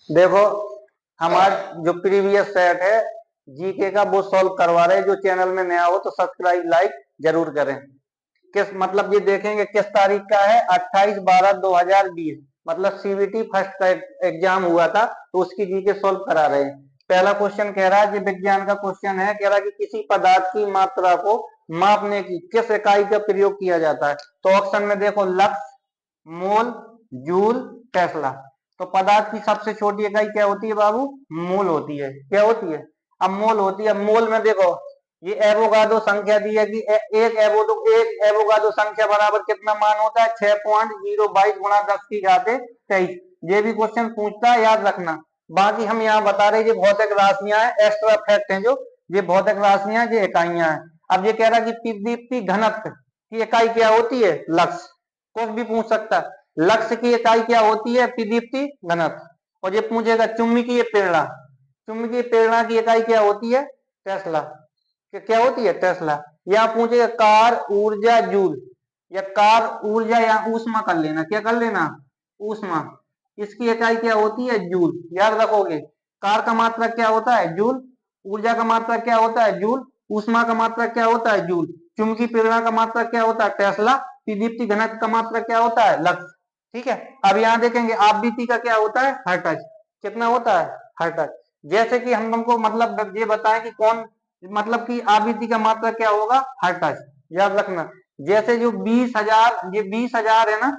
देखो हमारा जो प्रीवियस सेट है जीके का वो सॉल्व करवा रहे हैं। जो चैनल में नया हो तो सब्सक्राइब लाइक जरूर करें। किस मतलब ये देखेंगे किस तारीख का है, 28/12/2020, मतलब सीबीटी फर्स्ट का एग्जाम हुआ था तो उसकी जीके सॉल्व करा रहे हैं। पहला क्वेश्चन कह रहा है, ये विज्ञान का क्वेश्चन है, कह रहा है कि किसी पदार्थ की मात्रा को मापने की किस इकाई का प्रयोग किया जाता है। तो ऑप्शन में देखो लक्स, मोल, जूल, टेस्ला। तो पदार्थ की सबसे छोटी इकाई क्या होती है बाबू, मोल होती है। क्या होती है, अब मोल होती है। मोल में देखो ये एवोगाड्रो संख्या दी है कि एक एवोगाड्रो संख्या बराबर कितना मान होता है, 6.022 गुणा 10⁻23। ये भी क्वेश्चन पूछता है, याद रखना। बाकी हम यहाँ बता रहे ये भौतिक राशियां हैं, एक्स्ट्रा फैक्ट हैं जो ये भौतिक राशियां, ये इकाइयां हैं। अब ये कह रहा है कि दीप्ति घनत्व की इकाई क्या होती है, लक्स। कुछ भी पूछ सकता है। लक्स की इकाई क्या होती है, दीप्ति घनत्व। और ये पूछेगा चुंबकीय प्रेरणा, चुंबकीय प्रेरणा की इकाई क्या होती है, टेस्ला। क्या होती है, टेस्ला। या पूछेगा कार ऊर्जा जूल, या कार ऊर्जा या ऊष्मा कर लेना, क्या कर लेना, ऊष्मा। इसकी इकाई क्या होती है, जूल। याद रखोगे। कार का मात्रा क्या होता है, जूल। ऊर्जा का मात्रा क्या होता है, जूल। ऊष्मा का मात्रा क्या होता है, जूल। चुंबकीय प्रेरणा का मात्रा क्या होता है, टेस्ला। दीप्ति घनत्व का मात्रा क्या होता है, लक्स। ठीक है। अब यहाँ देखेंगे आवृत्ति का क्या होता है, हर्ट्ज। कितना होता है, हर्ट्ज। जैसे कि हम तुमको मतलब ये बताएं कि कौन मतलब कि आवृत्ति का मात्रा क्या होगा, हर्ट्ज। याद रखना। जैसे जो 20,000, ये 20,000 है ना,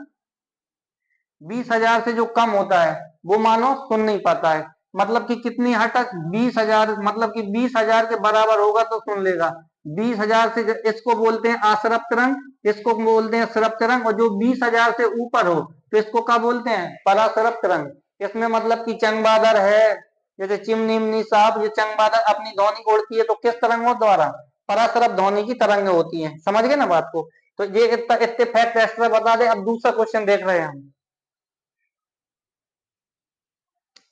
20,000 से जो कम होता है वो मानो सुन नहीं पाता है। मतलब कि कितनी हर्ट्ज, 20,000, मतलब कि 20,000 के बराबर होगा तो सुन लेगा। 20,000 से इसको बोलते हैं अश्रव्य तरंग, इसको बोलते हैं श्रव्य तरंग। और जो 20,000 से ऊपर हो तो इसको क्या बोलते हैं, पराश्रव्य तरंग। इसमें मतलब कि चमगादड़ है, जैसे चिमनी इमनी साहब, ये चमगादड़ अपनी ध्वनि उड़ती है तो किस तरंगों द्वारा, पराश्रव्य ध्वनि की तरंग होती है। समझ गए ना बात को। तो ये इतने फैक्ट एक्स्ट्रा बता दे। अब दूसरा क्वेश्चन देख रहे हैं हम।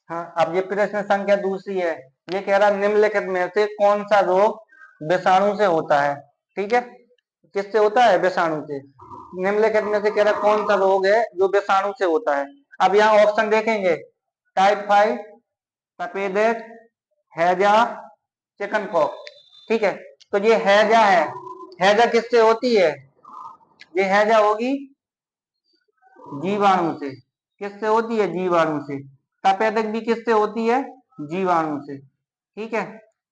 हाँ, अब ये प्रश्न संख्या दूसरी है। ये कह रहा निम्नलिखित में से कौन सा रोग विषाणु से होता है। ठीक है, किससे होता है, विषाणु से। निम्नलिखित में से कह रहा कौन सा रोग है जो विषाणु से होता है। अब यहाँ ऑप्शन देखेंगे, टाइफाइड, तपेदिक, हैजा, चिकन पॉक्स। ठीक है, तो ये हैजा है। हैजा किससे होती है, ये हैजा होगी जीवाणु से। किससे होती है, जीवाणु से। तपेदिक भी किससे होती है, जीवाणु से। ठीक है,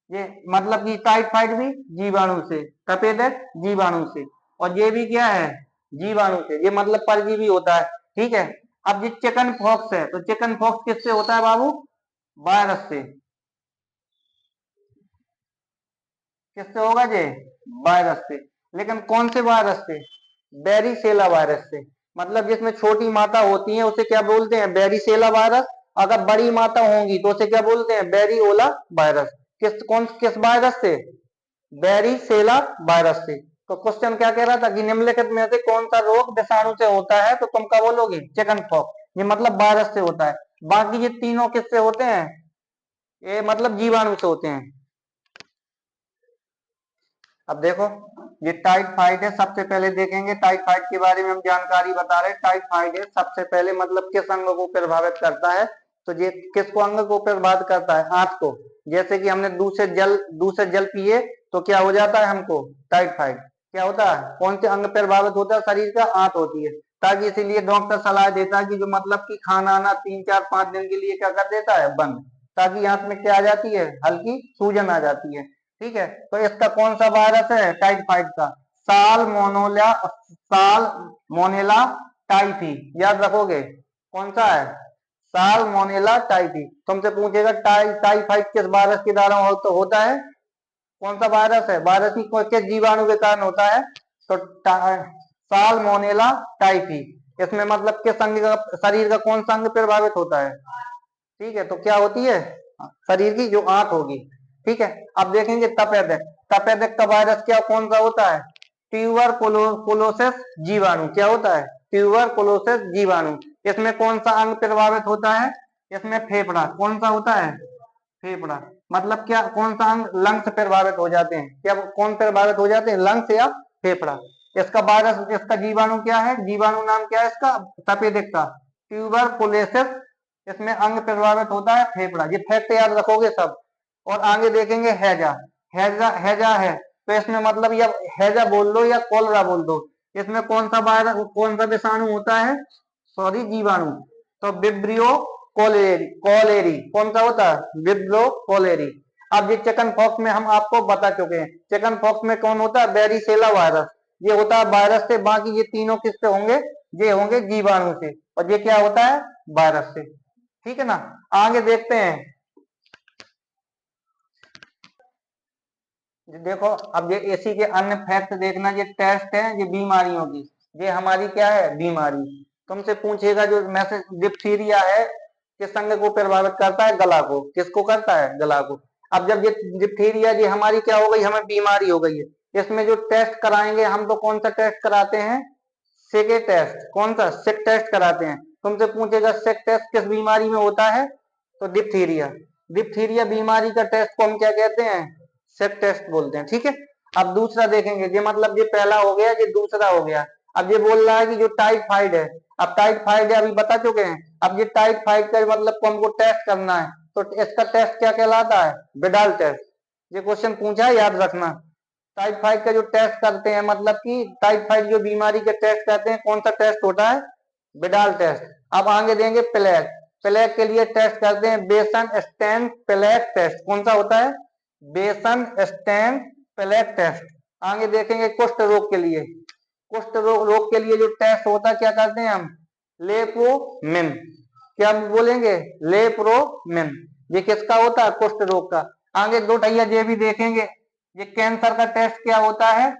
ये मतलब कि टाइफाइड भी जीवाणु से, तपेदिक जीवाणु से, और ये भी क्या है, जीवाणु से। ये मतलब परजीवी होता है। ठीक है। अब ये चिकन पॉक्स है, तो चिकन पॉक्स किससे होता है बाबू, वायरस से। किससे होगा ये, वायरस से। लेकिन कौन से वायरस से, बेरीसेला वायरस से। मतलब जिसमें छोटी माता होती है उसे क्या बोलते हैं, बेरीसेला वायरस। अगर बड़ी माता होंगी तो उसे क्या बोलते हैं, बेरीओला वायरस। किस वायरस से, बेरीसेला वायरस से। तो क्वेश्चन क्या कह रहा था कि निम्नलिखित में से कौन सा रोग विषाणु से होता है, तो तुम क्या बोलोगे, चिकन पॉक्स। ये मतलब वायरस से होता है। बाकी ये तीनों किससे होते हैं, ये मतलब जीवाणु से होते हैं। अब देखो ये टाइफाइड है, सबसे पहले देखेंगे टाइफाइड के बारे में हम जानकारी बता रहे हैं। टाइफाइड है सबसे पहले मतलब किस अंग को प्रभावित करता है, तो ये किसको अंग को प्रभावित करता है, आंत को। जैसे कि हमने दूसरे जल पिए तो क्या हो जाता है हमको, टाइफाइड। क्या होता है, कौन से अंग प्रभावित होता है शरीर का, आंत होती है। ताकि इसीलिए डॉक्टर सलाह देता है कि जो मतलब कि खाना आना 3 4 5 दिन के लिए क्या कर देता है, बंद। ताकि आंत में क्या आ जाती है, हल्की सूजन आ जाती है। ठीक है, तो इसका कौन सा वायरस है, टाइफाइड का, साल मोनेला टाइफी। याद रखोगे, कौन सा है, साल मोनेला टाइफी। तुमसे पूछेगा टाइफाइड किस वायरस के द्वारा तो होता है, कौन सा वायरस है, वायरस की किस जीवाणु के कारण होता है, तो साल मोनेला टाइफी। इसमें मतलब किस अंग का, शरीर का कौन सा अंग प्रभावित होता है। ठीक है, तो क्या होती है, शरीर की जो आंत होगी। ठीक है। अब देखेंगे तपेदिक। तपेदिक का वायरस क्या कौन सा होता है, ट्यूबरकुलोसिस जीवाणु। क्या होता है, ट्यूबरकुलोसिस जीवाणु। इसमें कौन सा अंग प्रभावित होता है, इसमें फेफड़ा। कौन सा होता है, फेफड़ा। मतलब क्या, कौन सा अंग, लंग्स प्रभावित हो जाते हैं। क्या कौन प्रभावित हो जाते हैं, लंग्स या फेफड़ा। इसका वायरस, इसका जीवाणु क्या है, जीवाणु नाम क्या है इसका, तपेदिक का, ट्यूबरकुलोसिस इसमें अंग प्रभावित होता है फेफड़ा, ये फैक्ट याद रखोगे सब। और आगे देखेंगे हैजा, हैजा हैजा है तो इसमें मतलब या हैजा बोल दो या कोलरा बोल दो, इसमें कौन सा वायरस कौन सा विषाणु होता है, सॉरी जीवाणु, तो विब्रियो कोलेरी, कोलेरी कौन सा होता है, विब्रो कोलेरी। अब ये चिकन पॉक्स में हम आपको बता चुके हैं, चिकन पॉक्स में कौन होता है, बेरिसेला वायरस, ये होता है वायरस से, बाकी ये तीनों किससे होंगे, ये होंगे जीवाणु से, और ये क्या होता है, वायरस से। ठीक है ना, आगे देखते हैं। देखो अब ये एसी के अन्य फैक्ट देखना, ये टेस्ट है, ये बीमारियों की, ये हमारी क्या है, बीमारी। तुमसे पूछेगा जो मैसेज, डिप्थीरिया है किस अंग को प्रभावित करता है, गला को, किसको करता है, गला को। अब जब ये डिप्थीरिया ये हमारी क्या हो गई, हमें बीमारी हो गई है, इसमें जो टेस्ट कराएंगे हम, तो कौन सा टेस्ट कराते हैं, सेके टेस्ट, कौन सा, सिक टेस्ट कराते हैं। तुमसे पूछेगा सिक टेस्ट किस बीमारी में होता है, तो डिप्थीरिया, डिप्थीरिया बीमारी का टेस्ट को हम क्या कहते हैं, सिक टेस्ट बोलते हैं। ठीक है, अब दूसरा देखेंगे, ये मतलब ये पहला हो गया, ये दूसरा हो गया। अब ये बोल रहा है कि जो टाइफाइड है, अब टाइफाइड है अभी बता चुके हैं, अब ये टाइफाइड का मतलब को हमको टेस्ट करना है, तो इसका टेस्ट क्या कहलाता है, विडाल टेस्ट। ये क्वेश्चन पूछा है, याद रखना। टाइफाइड का जो टेस्ट करते हैं, मतलब कि टाइफाइड जो बीमारी का टेस्ट करते हैं, कौन सा टेस्ट होता है, विडाल टेस्ट। अब आगे देंगे प्लेग, प्लेग के लिए टेस्ट करते हैं बेसन स्टैन प्लेग टेस्ट, कौन सा होता है, बेसन स्टैन प्लेग टेस्ट। आगे देखेंगे कुष्ठ रोग के लिए, कुष्ठ रोग के लिए जो टेस्ट होता है क्या करते हैं हम, लेप्रोमिन, क्या बोलेंगे, लेप्रोमिन, ये किसका होता है, कुष्ठ रोग का। आगे दो भैया ये भी देखेंगे, ये कैंसर का टेस्ट क्या होता है,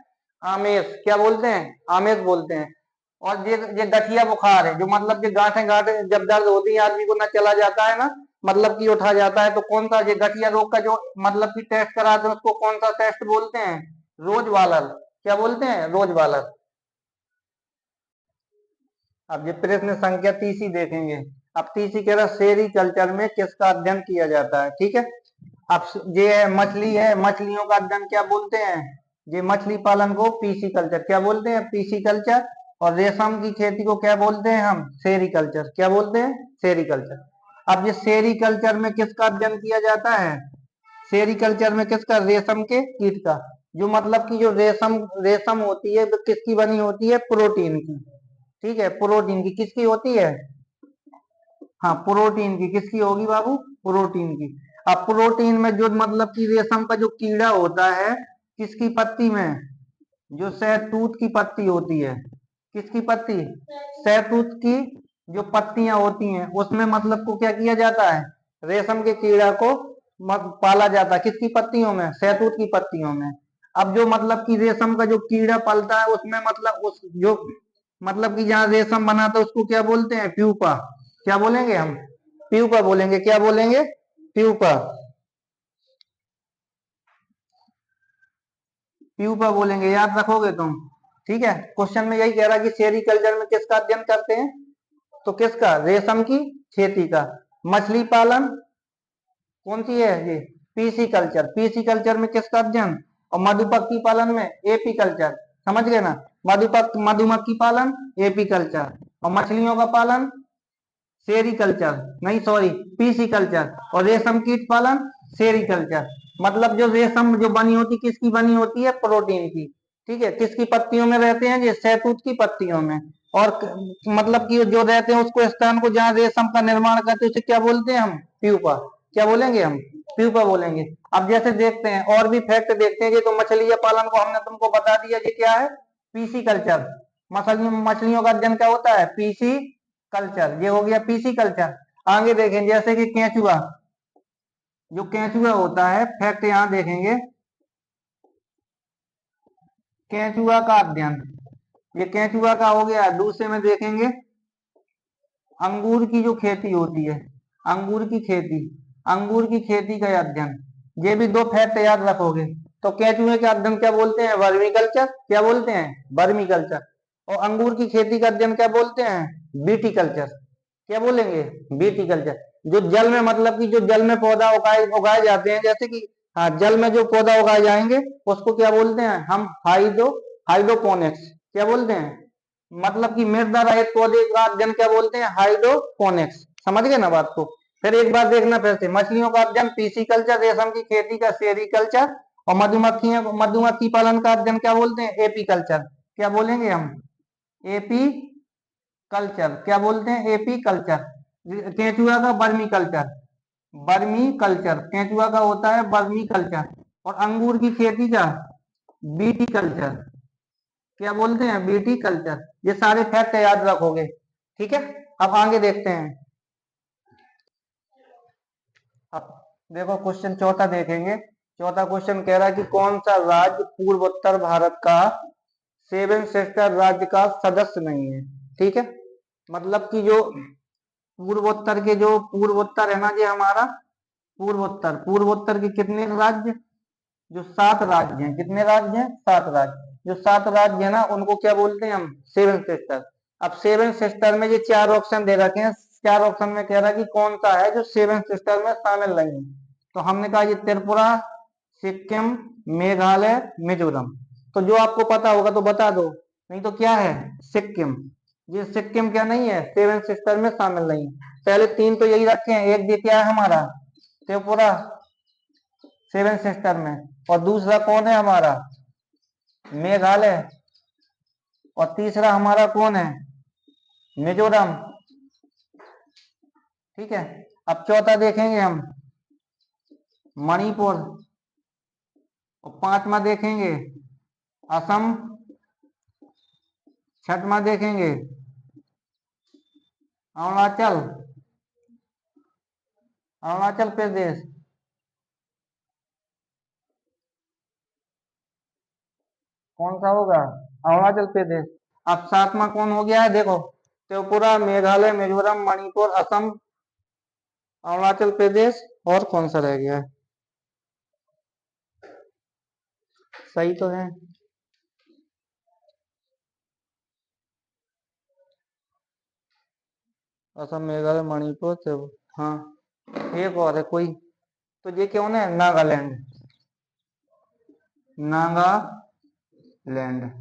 आमेश, क्या बोलते हैं, आमेश बोलते हैं। और ये गठिया बुखार है, जो मतलब कि गांठे गांठे जब दर्द होती है आदमी को ना चला जाता है ना, मतलब कि उठा जाता है, तो कौन सा, ये गठिया रोग का जो मतलब कि टेस्ट कराते हैं उसको कौन सा टेस्ट बोलते हैं, रोजवालर, क्या बोलते हैं, रोजवालर। अब ये प्रश्न संख्या 30 देखेंगे। अब 30 कह रहा सेरी कल्चर में किसका अध्ययन किया जाता है। ठीक है, अब ये है मछली है, मछलियों का अध्ययन क्या बोलते हैं, ये मछली पालन को पीसी कल्चर क्या बोलते हैं, पीसी कल्चर। और रेशम की खेती को क्या बोलते हैं हम, सेरी कल्चर, क्या बोलते हैं, सेरी कल्चर। अब ये सेरी कल्चर में किसका अध्ययन किया जाता है, सेरी कल्चर में किसका, रेशम के कीट का। जो मतलब कि जो रेशम रेशम होती है वो किसकी बनी होती है, प्रोटीन की। ठीक है, प्रोटीन की, किसकी होती है, हाँ प्रोटीन की, किसकी होगी बाबू, प्रोटीन की। अब प्रोटीन में जो मतलब कि रेशम का जो कीड़ा होता है, किसकी पत्ती में, जो शहतूत की पत्ती होती है, किसकी पत्ती, शहतूत की जो पत्तियां होती हैं उसमें मतलब को क्या किया जाता है, रेशम के कीड़ा को पाला जाता है, किसकी पत्तियों में, शहतूत की पत्तियों में। अब जो मतलब कि रेशम का जो कीड़ा पलता है उसमें मतलब उस जो मतलब कि जहाँ रेशम बनाता है उसको क्या बोलते हैं, प्यूपा, क्या बोलेंगे हम, प्यूपा बोलेंगे, क्या बोलेंगे, प्यूपा, प्यूपा बोलेंगे, याद रखोगे तुम। ठीक है, क्वेश्चन में यही कह रहा है कि सेरीकल्चर में किसका अध्ययन करते हैं, तो किसका, रेशम की खेती का। मछली पालन कौन सी है ये, पीसी कल्चर, पीसी कल्चर में किसका अध्ययन। और मधुमक्खी पालन में एपी कल्चर, समझ गए ना, मधुमक्खी पालन एपी कल्चर, और मछलियों का पालन सेरी कल्चर, नहीं सॉरी पीसी कल्चर, और रेशम कीट पालन सेरी कल्चर। मतलब जो रेशम जो बनी होती किसकी बनी होती है, प्रोटीन की। ठीक है, किसकी पत्तियों में रहते हैं, ये शहतूत की पत्तियों में। और मतलब कि जो रहते हैं उसको स्थान को जहाँ रेशम का निर्माण करते हैं उसे क्या बोलते हैं हम, प्यूपा, क्या बोलेंगे हम, प्यूपा बोलेंगे। अब जैसे देखते हैं और भी फैक्ट देखते हैं, ये तो मछली पालन को हमने तुमको बता दिया, ये क्या है, पीसी कल्चर। मछलियों का अध्ययन क्या होता है, पीसी कल्चर, ये हो गया पीसी कल्चर। आगे देखें जैसे कि केंचुआ, जो केंचुआ होता है, फैक्ट यहाँ देखेंगे, केंचुआ का अध्ययन, ये केंचुआ का हो गया। दूसरे में देखेंगे अंगूर की जो खेती होती है, अंगूर की खेती, अंगूर की खेती का अध्ययन, ये भी दो फैक्ट याद रखोगे। तो केंचुए का अध्ययन क्या बोलते हैं, वर्मी कल्चर, क्या बोलते हैं, वर्मी कल्चर। और अंगूर की खेती का अध्ययन क्या बोलते हैं, बीटी कल्चर, क्या बोलेंगे, बीटी कल्चर। जो जल में मतलब कि जो जल में पौधा उगाए उगाए जाते हैं, जैसे कि हाँ जल में जो पौधा उगाए जाएंगे उसको क्या बोलते हैं हम, हाइड्रोपोनिक्स, क्या बोलते हैं, मतलब कि मृदा रहित पौधे का अध्ययन क्या बोलते हैं, हाइड्रोपोनिक्स। समझ गए ना बात को। फिर एक बार देखना फिर से, मछलियों का अध्ययन पीसीकल्चर, रेशम की खेती का सेरिकल्चर, और मधुमक्खियों मधुमक्खी पालन का अध्ययन क्या बोलते हैं, एपीकल्चर। क्या बोलेंगे हम, एपी कल्चर। क्या बोलते हैं, एपी कल्चर। केंचुआ का बर्मी कल्चर, बर्मी कल्चर, केंचुआ का होता है बर्मी कल्चर। और अंगूर की खेती का बीटी कल्चर। क्या बोलते हैं, बीटी कल्चर। ये सारे फैक्ट याद रखोगे, ठीक है। अब आगे देखते हैं। अब देखो क्वेश्चन चौथा देखेंगे। चौथा क्वेश्चन कह रहा है कि कौन सा राज्य पूर्वोत्तर भारत का सेवन सिस्टर राज्य का सदस्य नहीं है, ठीक है। मतलब कि जो पूर्वोत्तर के, जो पूर्वोत्तर है ना जी हमारा, पूर्वोत्तर, पूर्वोत्तर के कितने राज्य, जो 7 राज्य हैं। कितने राज्य हैं, 7 राज्य। जो 7 राज्य है ना, उनको क्या बोलते हैं हम, सेवन सिस्टर। अब सेवन सिस्टर में ये 4 ऑप्शन दे रखे हैं। 4 ऑप्शन में कह रहा है कि कौन सा है जो सेवन सिस्टर में शामिल नहीं है। तो हमने कहा ये त्रिपुरा, सिक्किम, मेघालय, मिजोरम। तो जो आपको पता होगा तो बता दो, नहीं तो क्या है, सिक्किम। ये सिक्किम क्या नहीं है, सेवन सिस्टर में शामिल नहीं है। पहले 3 तो यही रखे हैं। एक ये क्या है हमारा, त्रिपुरा सेवन सिस्टर में, और दूसरा कौन है हमारा, मेघालय, और तीसरा हमारा कौन है, मिजोरम, ठीक है। अब चौथा देखेंगे हम, मणिपुर, और 5वां देखेंगे असम, 6वां देखेंगे अरुणाचल, अरुणाचल प्रदेश, कौन सा होगा, अरुणाचल प्रदेश। अब 7वां कौन हो गया है, देखो, त्रिपुरा, मेघालय, मिजोरम, मणिपुर, असम, अरुणाचल प्रदेश, और कौन सा रह गया है, सही तो है, असम, मेघालय, मणिपुर, हाँ, एक और है कोई। तो ये कौन है, नागालैंड, नागालैंड।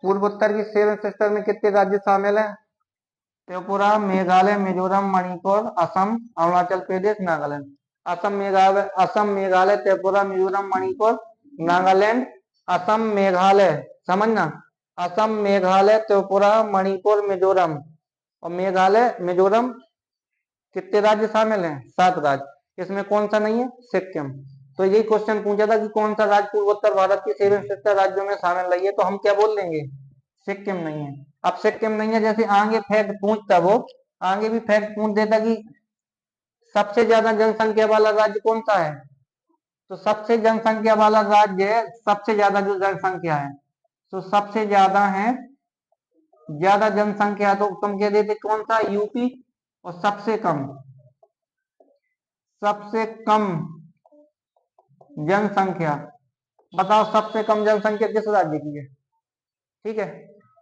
पूर्वोत्तर की सेवन सिस्टर में कितने राज्य शामिल हैं, त्रिपुरा, मेघालय, मिजोरम, मणिपुर, असम, अरुणाचल प्रदेश, नागालैंड। असम, मेघालय, असम, मेघालय, त्रिपुरा, मिजोरम, मणिपुर, नागालैंड, असम, मेघालय, समझना, असम, मेघालय, त्रिपुरा, मणिपुर, मिजोरम, और मेघालय, मिजोरम, कितने राज्य शामिल हैं, 7 राज्य। इसमें कौन सा नहीं है, सिक्किम। तो यही क्वेश्चन पूछा था कि कौन सा राज्य पूर्वोत्तर भारत के 7 सिस्टर राज्यों में शामिल नहीं है, तो हम क्या बोल देंगे, सिक्किम नहीं है। अब सिक्किम नहीं है, जैसे आगे फैक्ट पूछता वो, आगे भी फैक्ट पूछ देता कि सबसे ज्यादा जनसंख्या वाला राज्य कौन सा है। तो सबसे जनसंख्या वाला राज्य है, सबसे ज्यादा जो जनसंख्या है, तो सबसे ज्यादा है, ज्यादा जनसंख्या तो तुम कह देते कौन सा, यूपी। और सबसे कम जनसंख्या, बताओ सबसे कम जनसंख्या किस राज्य की है, ठीक है।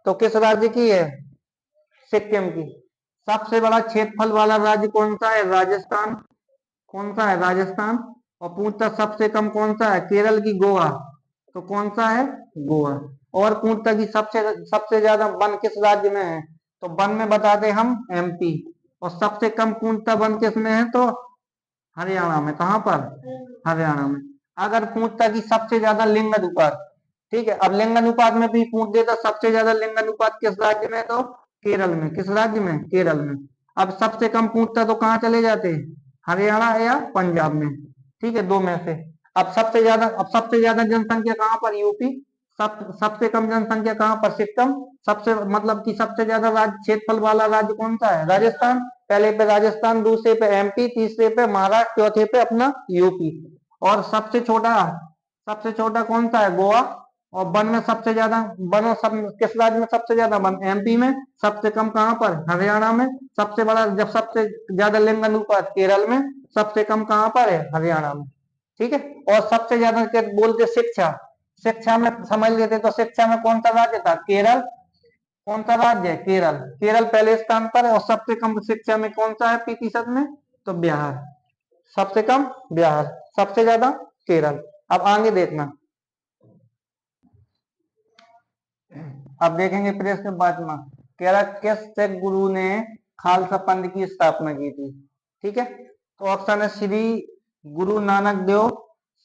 तो किस राज्य की है, सिक्किम की। सबसे बड़ा क्षेत्रफल वाला राज्य कौन सा है, राजस्थान। कौन सा है, राजस्थान। और पूछता सबसे कम कौन सा है, केरल की गोवा। तो कौन सा है, गोवा। और पूछता कि सबसे सबसे ज्यादा वन किस राज्य में है, तो वन में बताते हम एमपी। और सबसे कम पूछता वन किस में है, तो हरियाणा में। कहां पर, हरियाणा में। अगर पूछता कि सबसे ज्यादा लिंग अनुपात, ठीक है, अब लिंग अनुपात में भी पूछ देता सबसे ज्यादा लिंग अनुपात किस राज्य में, तो केरल में। किस राज्य में, केरल में। अब सबसे कम पूछता तो कहाँ चले जाते, हरियाणा या पंजाब में, ठीक है, 2 में से। अब सबसे ज्यादा जनसंख्या कहाँ पर, यूपी। सबसे कम जनसंख्या कहाँ पर, सिक्किम। सबसे मतलब कि सबसे ज्यादा राज्य क्षेत्रफल वाला राज्य कौन सा है, राजस्थान। पहले पे राजस्थान, दूसरे पे एमपी, तीसरे पे महाराष्ट्र, चौथे पे अपना यूपी। और सबसे छोटा कौन सा है, गोवा। और वन में सबसे ज्यादा, वन और सब किस राज्य में सबसे ज्यादा, वन एमपी में। सबसे कम कहाँ पर, हरियाणा में। सबसे बड़ा, जब सबसे ज्यादा लिंग अनुपात केरल में, सबसे कम कहाँ पर है, हरियाणा में, ठीक है। और सबसे ज्यादा बोलते शिक्षा, शिक्षा में समझ लेते तो शिक्षा में कौन सा राज्य था, केरल। कौन सा राज्य है, केरल। केरल पहले स्थान पर है। और सबसे कम शिक्षा में कौन सा है प्रतिशत में, तो बिहार। सबसे कम बिहार, सबसे ज्यादा केरल। अब आगे देखना, अब देखेंगे प्रश्न 5वां। कह रहा किस सिख गुरु ने खालसा पंथ की स्थापना की थी? ठीक है, तो ऑप्शन है श्री गुरु नानक देव,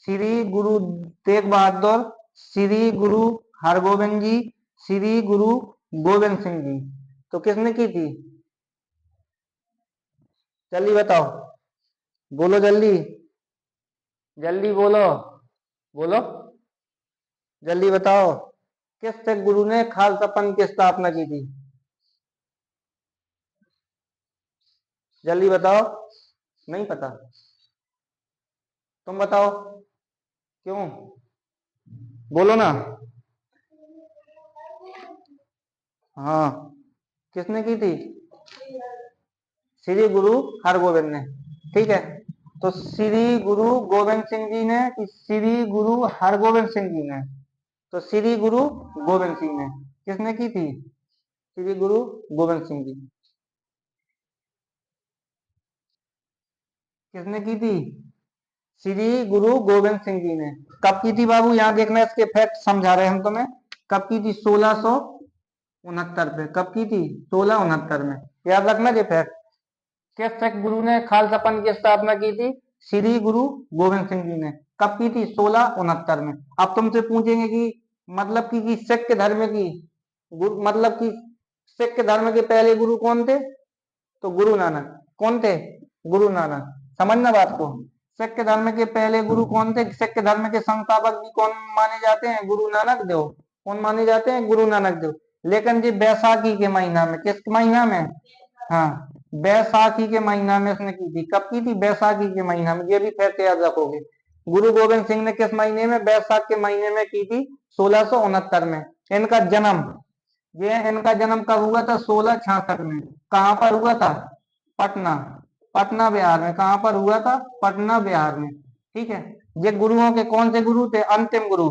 श्री गुरु तेग बहादुर, श्री गुरु हरगोविंद जी, श्री गुरु गोविंद सिंह जी। तो किसने की थी? जल्दी बताओ, बोलो जल्दी, जल्दी बोलो, बोलो जल्दी बताओ, किस सिख गुरु ने खालसा पंथ की स्थापना की थी? जल्दी बताओ। नहीं पता? तुम बताओ, क्यों? बोलो ना। हाँ, किसने की थी? श्री गुरु हरगोविंद ने। ठीक है, तो श्री गुरु गोविंद सिंह जी ने कि श्री गुरु हरगोविंद सिंह जी ने? तो श्री गुरु गोविंद सिंह ने। किसने की थी? श्री गुरु गोविंद सिंह जी। किसने की थी? श्री गुरु गोविंद सिंह जी ने। कब की थी बाबू? यहाँ देखना, इसके फैक्ट समझा रहे हैं हम तुम्हें। कब की थी? 1669 पे। कब की थी? 1669 में। याद रखना ये फैक्ट। किस सिख गुरु ने खालसा पंथ की स्थापना की थी? श्री गुरु गोविंद सिंह जी ने। कब की थी? 1669 में। अब तुमसे पूछेंगे कि मतलब कि सिख धर्म की मतलब कि सिख धर्म के पहले गुरु कौन थे? तो गुरु नानक। कौन थे? गुरु नानक। समझना बात को। सिख धर्म के पहले गुरु कौन थे? सिख धर्म के संस्थापक भी कौन माने जाते हैं? गुरु नानक देव। कौन माने जाते हैं? गुरु नानक देव। लेकिन जी बैसाखी के महीना में, किस महीना में? हाँ, बैसाखी के महीना में इसने की थी। कब की थी? बैसाखी के महीना में। ये भी फैक्ट याद रखोगे। गुरु गोविंद सिंह ने किस महीने में? बैसाख के महीने में की थी, 1669 में। इनका जन्म, ये इनका जन्म कब हुआ था? 1666 में। कहां पर हुआ था? पटना। पटना बिहार में। कहां पर हुआ था? पटना बिहार में। ठीक है, ये गुरुओं के कौन से गुरु थे? अंतिम गुरु।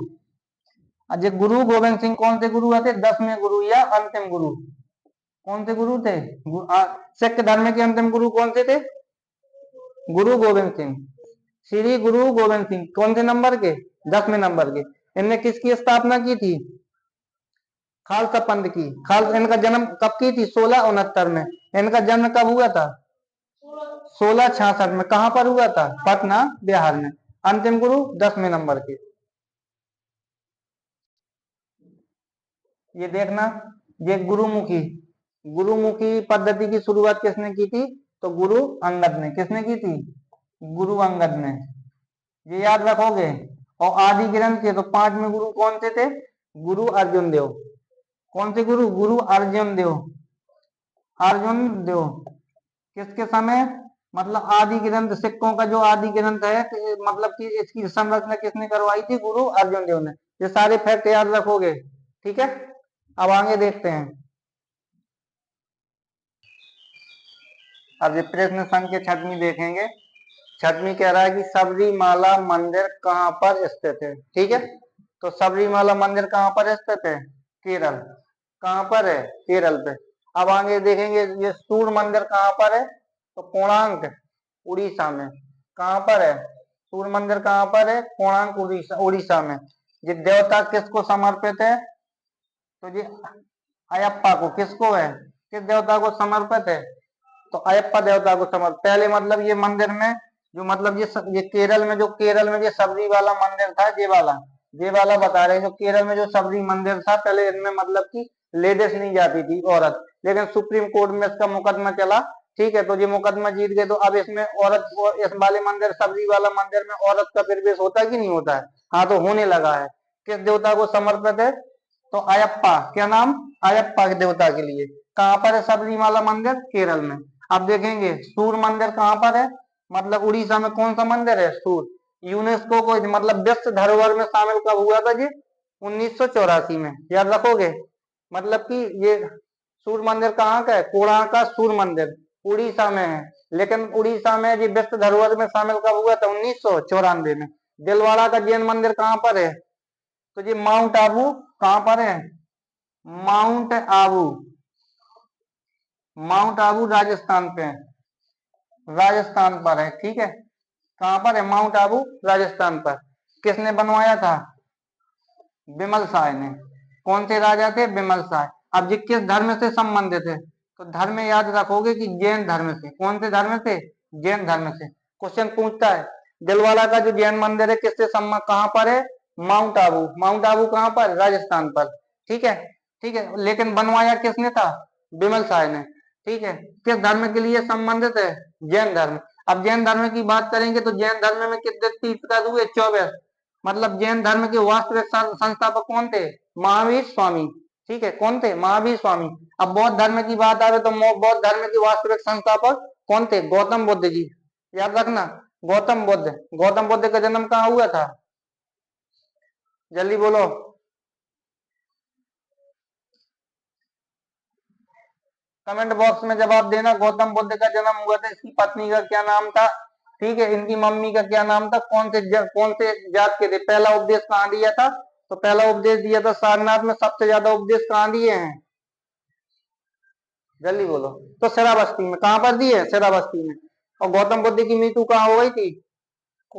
ये गुरु गोविंद सिंह कौन से गुरु थे? 10वें गुरु या अंतिम गुरु। कौन से गुरु थे? सिख धर्म के अंतिम गुरु कौन से थे? गुरु गोविंद सिंह। श्री गुरु गोविंद सिंह कौन से नंबर के? 10वें नंबर के। इनने किसकी स्थापना की थी? खालसा पंथ की। इनका जन्म कब की थी? 1669 में। इनका जन्म कब हुआ था? 1666 में। कहां पर हुआ था? पटना बिहार में। अंतिम गुरु 10वें नंबर के। ये देखना, ये गुरुमुखी, गुरुमुखी पद्धति की शुरुआत किसने की थी? तो गुरु अंगद ने। किसने की थी? गुरु अंगद ने। ये याद रखोगे। और आदि ग्रंथ के तो 5वें गुरु कौन से थे? गुरु अर्जुन देव। कौन से गुरु? गुरु अर्जुन देव। अर्जुन देव किसके समय? मतलब आदि ग्रंथ, सिखों का जो आदि ग्रंथ है, मतलब कि इसकी संरचना किसने करवाई थी? गुरु अर्जुन देव ने। ये सारे फैक्ट याद रखोगे। ठीक है, अब आगे देखते हैं। अब ये प्रश्न संख्या 6वीं देखेंगे। 6वीं कह रहा है कि सबरीमाला मंदिर कहाँ पर स्थित है? ठीक है, तो सबरीमाला मंदिर कहाँ पर स्थित है? केरल। कहाँ पर है? केरल पे। अब आगे देखेंगे, ये सूर्य मंदिर कहाँ पर है? तो कोणार्क, उड़ीसा में। कहाँ पर है? सूर्य मंदिर कहाँ पर है? कोणार्क, उड़ीसा, उड़ीसा में। ये देवता किसको समर्पित है? तो ये अयप्पा को। किसको है? किस देवता को समर्पित है? तो अयप्पा देवता को समर्पित। पहले मतलब ये मंदिर में जो मतलब ये केरल में, जो केरल में ये सबरी वाला मंदिर था, ये वाला बता रहे हैं। जो केरल में जो सबरी मंदिर था, पहले इनमें मतलब कि लेडीज नहीं जाती थी, औरत। लेकिन सुप्रीम कोर्ट में इसका मुकदमा चला। ठीक है, तो ये मुकदमा जीत गए, तो अब इसमें औरत, इस वाले मंदिर, सबरी वाला मंदिर में औरत का प्रवेश होता है कि नहीं होता है? हाँ, तो होने लगा है। किस देवता को समर्पित है? तो अयप्पा। क्या नाम? अयप्पा के देवता के लिए। कहाँ पर है सबरीमाला मंदिर? केरल में। अब देखेंगे सूर्य मंदिर कहाँ पर है? मतलब उड़ीसा में। कौन सा मंदिर है? सूर्य। यूनेस्को को मतलब विश्व धरोहर में शामिल कब हुआ था जी? 1984 में। याद रखोगे। मतलब कि ये सूर्य मंदिर कहाँ का है? कोणार्क का सूर्य मंदिर उड़ीसा में है। लेकिन उड़ीसा में ये विश्व धरोहर में शामिल कब हुआ था? 1994 में। दिलवाड़ा का जैन मंदिर कहाँ पर है? तो ये माउंट आबू। कहाँ पर है? माउंट आबू। माउंट आबू राजस्थान पे है। राजस्थान पर है। ठीक है, कहां पर है? माउंट आबू राजस्थान पर। किसने बनवाया था? बिमल शाह ने। कौन से राजा थे? बिमल शाह। अब ये किस धर्म से संबंधित है? तो धर्म याद रखोगे कि जैन धर्म से। कौन से धर्म से? जैन धर्म से। क्वेश्चन पूछता है दिलवाला का जो जैन मंदिर है किससे संबंध, कहां पर है? माउंट आबू। माउंट आबू कहां पर? राजस्थान पर। ठीक है, ठीक है, लेकिन बनवाया किसने था? बिमल शाह ने। ठीक है, किस धर्म के लिए संबंधित है? जैन धर्म। अब जैन धर्म की बात करेंगे तो जैन धर्म में कितने तीर्थंकर हुए? 24। मतलब जैन धर्म के वास्तविक संस्थापक कौन थे? महावीर स्वामी। ठीक है, कौन थे? महावीर स्वामी। अब बौद्ध धर्म की बात आवे तो बौद्ध धर्म के वास्तविक संस्थापक कौन थे? गौतम बुद्ध जी। याद रखना, गौतम बुद्ध। गौतम बुद्ध का जन्म कहाँ हुआ था? जल्दी बोलो। कमेंट बॉक्स में जवाब देना। गौतम बुद्ध का जन्म हुआ था, इसकी पत्नी का क्या नाम था? ठीक है, इनकी मम्मी का क्या नाम था? कौन से जात के थे? पहला उपदेश कहाँ दिया था? तो पहला उपदेश दिया था सारनाथ में। सबसे ज्यादा उपदेश कहाँ दिए हैं? जल्दी बोलो। तो श्रावस्ती में। कहां पर दिए? श्रावस्ती में। और गौतम बुद्ध की मृत्यु कहाँ हो गई थी?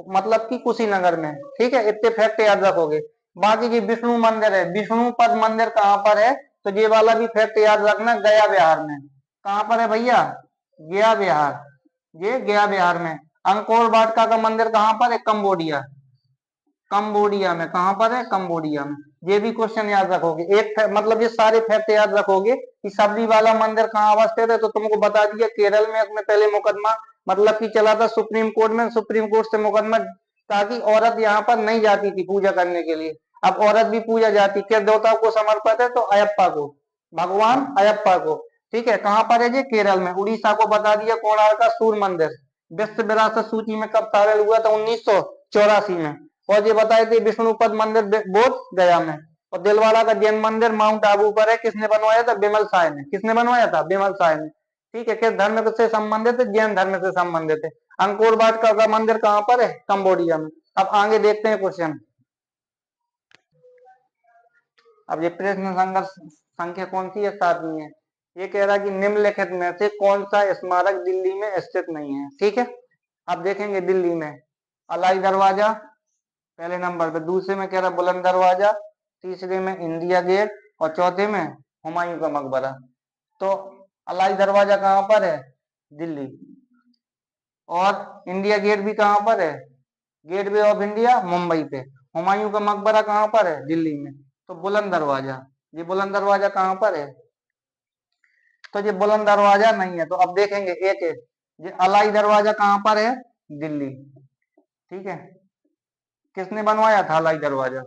मतलब कि कुशीनगर में। ठीक है, इतने फैक्ट याद रखोगे। बाकी जी विष्णु मंदिर है, विष्णु पद मंदिर कहां पर है? तो ये वाला भी फैक्ट याद रखना, गया बिहार में। कहां पर है भैया? गया बिहार। ये गया बिहार में। अंकोर वाटका का मंदिर कहां पर है? कंबोडिया। कंबोडिया में। कहां पर है? कंबोडिया में। ये भी क्वेश्चन याद रखोगे। मतलब ये सारे फैक्ट याद रखोगे कि सबरी वाला मंदिर कहाँ अवस्थित है। तो तुमको बता दिया केरल में। उसमें पहले मुकदमा मतलब कि चला था सुप्रीम कोर्ट में। सुप्रीम कोर्ट से मुकदमा, ताकि औरत यहाँ पर नहीं जाती थी पूजा करने के लिए। अब औरत भी पूजा जाती। किस देवता को समर्पित है? तो अयप्पा को, भगवान अयप्पा को। ठीक है, कहां पर है? ये केरल में। उड़ीसा को बता दिया कोणार्क का सूर्य मंदिर विश्व विरासत सूची में कब शामिल हुआ था? 1984 में। और ये बताए थे विष्णुपद मंदिर बोध गया में। और दिलवाला का जैन मंदिर माउंट आबू पर है। किसने बनवाया था? बिमल शाह ने। किसने बनवाया था? बिमल शाह ने। ठीक है, किस धर्म से संबंधित है? जैन धर्म से संबंधित है। अंकोर वाट का मंदिर कहां पर है? कंबोडिया में। अब आगे देखते हैं क्वेश्चन। अब ये प्रश्न संघर्ष संख्या कौन सी है? 7वीं है। ये कह रहा है कि निम्नलिखित में से कौन सा स्मारक दिल्ली में स्थित नहीं है? ठीक है, अब देखेंगे दिल्ली में अलाई दरवाजा पहले नंबर पे, दूसरे में कह रहा बुलंद दरवाजा, तीसरे में इंडिया गेट और चौथे में हुमायूं का मकबरा। तो अलाई दरवाजा कहां पर है? दिल्ली। और इंडिया गेट भी कहां पर है? गेटवे ऑफ इंडिया मुंबई पे। हुमायूं का मकबरा कहां पर है? दिल्ली में। तो बुलंद दरवाजा, ये बुलंद दरवाजा कहां पर है? तो ये बुलंद दरवाजा नहीं है। तो अब देखेंगे एक एक। ये अलाई दरवाजा कहां पर है? दिल्ली। ठीक है, किसने बनवाया था अलाई दरवाजा?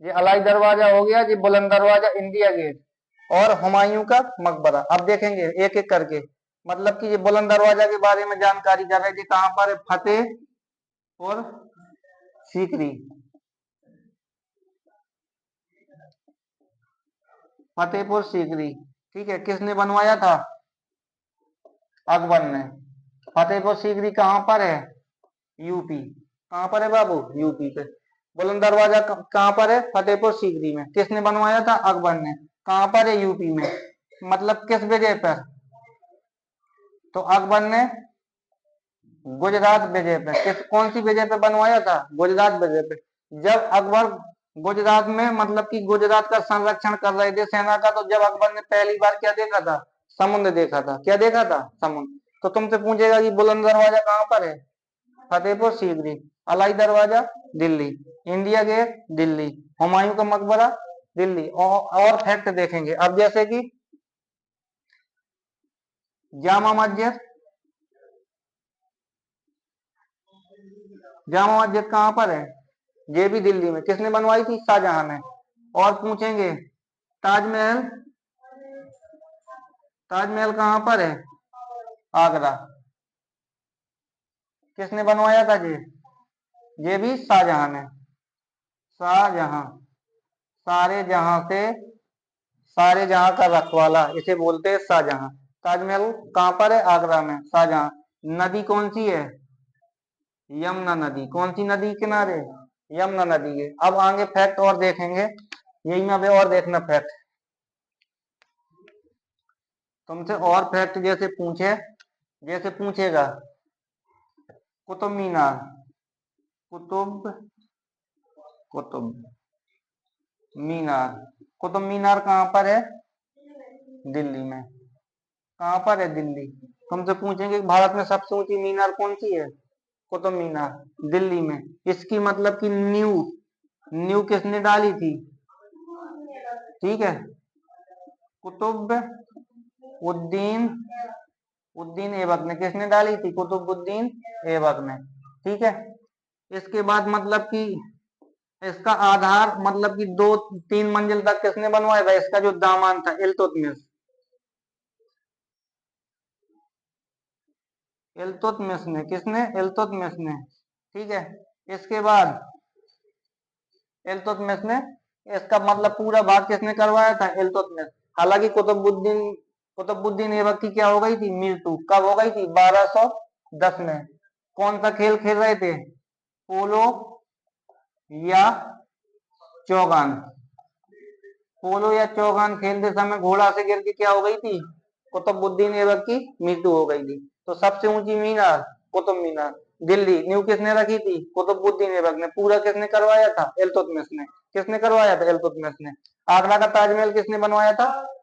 ये अलाई दरवाजा हो गया, ये बुलंद दरवाजा, इंडिया गेट और हुमायूं का मकबरा। अब देखेंगे एक एक करके। मतलब कि ये बुलंद दरवाजा के बारे में जानकारी कर रहे थे। कहां पर है? फतेह और सीकरी। फतेहपुर सीकरी। ठीक है, किसने बनवाया था? अकबर ने। फतेहपुर सीकरी कहां पर है? यूपी। कहां पर है बाबू? यूपी पे। बुलंद दरवाजा कहां पर है? फतेहपुर सीकरी में। किसने बनवाया था? अकबर ने। कहां पर है? यूपी में। मतलब किस वजह पर? तो अकबर ने गुजरात विजय पे। कौन सी विजय पे बनवाया था? गुजरात विजय पे। जब अकबर गुजरात में मतलब कि गुजरात का संरक्षण कर रहे थे सेना का, तो जब अकबर ने पहली बार क्या देखा था? समुद्र देखा था। क्या देखा था? समुद्र। तो तुमसे पूछेगा कि बुलंद दरवाजा कहां पर है? फतेहपुर सीकरी। अलाई दरवाजा दिल्ली। India Gate Delhi. हुमायूं का मकबरा दिल्ली। और फैक्ट देखेंगे अब, जैसे कि जामा मस्जिद। जामा मस्जिद कहां पर है? ये भी दिल्ली में। किसने बनवाई थी? शाहजहां ने। और पूछेंगे ताजमहल। ताजमहल कहां पर है? आगरा। किसने बनवाया था ये भी शाहजहां ने। शाहजहां, सारे जहां से, सारे जहां का रखवाला इसे बोलते हैं शाहजहां। ताजमहल कहां पर है? आगरा में। शाहजहां। नदी कौन सी है? यमुना नदी। कौन सी नदी किनारे? यमुना नदी के। अब आगे फैक्ट और देखेंगे। यही में अभी और देखना फैक्ट। तुमसे और फैक्ट जैसे पूछेगा कुतुब मीनार। कुतुब कुतुब मीनार। कुतुब मीनार कहां पर है? दिल्ली में। कहाँ पर है? दिल्ली। तुमसे पूछेंगे भारत में सबसे ऊंची मीनार कौन सी है? कुतुब मीनार, दिल्ली में। इसकी मतलब कि नींव, नींव किसने डाली थी? ठीक है, कुतुब उद्दीन, उद्दीन ऐबक ने। किसने डाली थी? कुतुबुद्दीन ऐबक ने। ठीक है, इसके बाद मतलब कि इसका आधार मतलब कि 2-3 मंजिल तक किसने बनवाया था? इसका जो दामाद था इल्तुतमिश, इल्तुतमिश ने। किसने? इल्तुतमिश ने। ठीक है, इसके बाद इल्तुतमिश ने इसका मतलब पूरा भाग किसने करवाया था? इल्तुतमिश। हालांकि कुतुबुद्दीन ऐबक की क्या हो गई थी? मृत्यु। कब हो गई थी? 1210 में। कौन सा खेल खेल रहे थे? पोलो या चौगान? पोलो या चौगान खेलते समय घोड़ा से गिर के क्या हो गई थी? कुतुबुद्दीन ऐबक की मृत्यु हो गई थी। तो सबसे ऊंची मीनार कुतुब मीनार, दिल्ली। नींव किसने रखी थी? कुतुबुद्दीन ऐबक ने। पूरा किसने करवाया था? इल्तुतमिश ने। किसने करवाया था? इल्तुतमिश ने। आगरा का ताजमहल किसने बनवाया था?